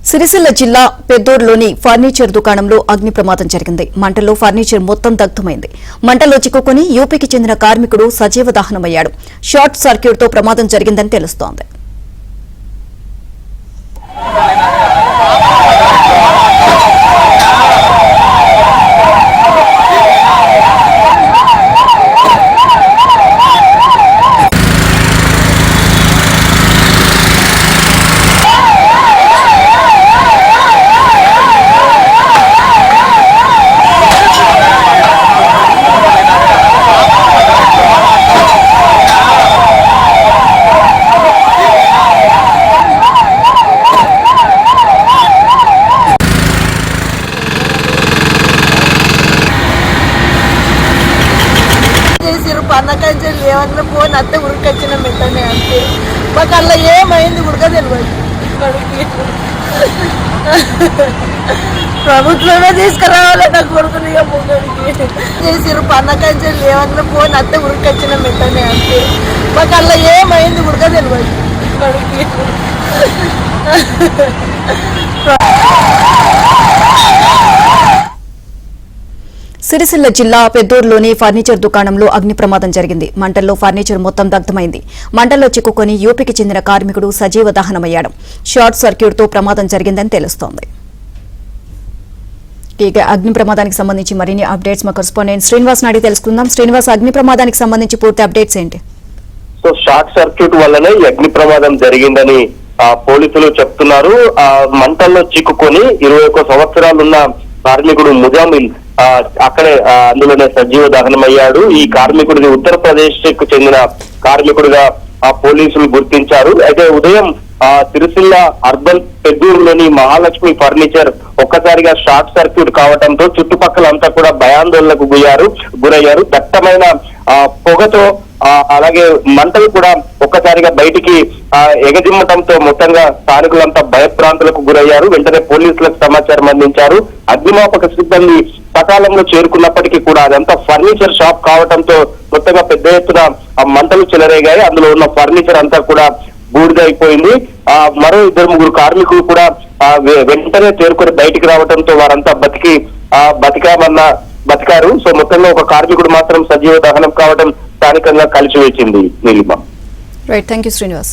సిరిసిల్ల జిల్లా పెద్దూరులోని ఫర్నిచర్ దుకాణంలో అగ్ని ప్రమాదం జరిగింది. మంటల్లో ఫర్నిచర్ మొత్తం దగ్ధమైంది. మంటల్లో చిక్కుకుని యూపీకి చెందిన కార్మికుడు సజీవ దహనమయ్యాడు. షార్ట్ సర్క్యూట్తో ప్రమాదం జరిగిందని తెలుస్తోంది. పన్నకంచెలు ఏమన్నా ఫోన్ అంతే ఉరికొచ్చిన మెట్టనే అంతే. మాకు అలా ఏమైంది ఉడక తెలియదు. ప్రభుత్వమే తీసుకురావాలి నా కొడుకుని ముగ్గురికి చేసిరు. పన్నకంచెలు ఏమన్నా ఫోన్ అంతే ఉరికొచ్చిన మెట్టనే అంతే. మాకు అలా ఏమైంది ఉడక తెలియదు. సిరిసిల్ల జిల్లా పెద్దూరులోని ఫర్నిచర్ దుకాణంలో అగ్ని ప్రమాదం జరిగింది. మంటల్లో ఫర్నిచర్ మొత్తం దగ్ధమైంది. మంటల్లో చిక్కుకుని యూపీకి చెందిన కార్మికుడు సజీవ దహనమయ్యాడు. షార్ట్ సర్క్యూట్తో ప్రమాదం జరిగిందని తెలుస్తోంది. ఇక అగ్ని ప్రమాదానికి సంబంధించి మరిన్ని అప్డేట్స్ మా కరెస్పాండెంట్ శ్రీనివాస్ నాడి తెలుసుకుందాం. శ్రీనివాస్, అగ్ని ప్రమాదానికి సంబంధించి పూర్తి అప్డేట్స్ ఏంటి? సో షార్ట్ సర్క్యూట్ వల్లనే అగ్ని ప్రమాదం జరిగిందని పోలీసులు చెప్తున్నారు. మంటల్లో చిక్కుకొని 21 సంవత్సరాలున్న కార్మికుడు ముజామిల్ అక్కడే అందులోనే సజీవ దహనమయ్యాడు. ఈ కార్మికుడిని ఉత్తరప్రదేశ్ కు చెందిన కార్మికుడిగా పోలీసులు గుర్తించారు. అయితే ఉదయం సిరిసిల్ల అర్బన్ పెద్దూరులోని మహాలక్ష్మి ఫర్నిచర్ ఒక్కసారిగా షార్ట్ సర్క్యూట్ కావడంతో చుట్టుపక్కలంతా కూడా భయాందోళనకు గురయ్యారు. దట్టమైన పొగతో అలాగే మంటలు కూడా ఒక్కసారిగా బయటికి ఎగజిమ్మటంతో మొత్తంగా స్థానికులంతా భయభ్రాంతులకు గురయ్యారు. వెంటనే పోలీసులకు సమాచారం అందించారు. అగ్నిమాపక సిబ్బంది సకాలంలో చేరుకున్నప్పటికీ కూడా అదంతా ఫర్నిచర్ షాప్ కావడంతో మొత్తంగా పెద్ద ఎత్తున మంటలు చెలరేగాయి. అందులో ఉన్న ఫర్నిచర్ అంతా కూడా బూడిదైపోయింది. మరో 2-3 కార్మికులు కూడా వెంటనే చేరుకొని బయటికి రావడంతో వారంతా బతికారు. సో మొత్తంగా ఒక కార్మికుడు మాత్రం సజీవ దహనం కావడం స్థానికంగా కలిసివేసింది. Neelima. Right, thank you Srinivas.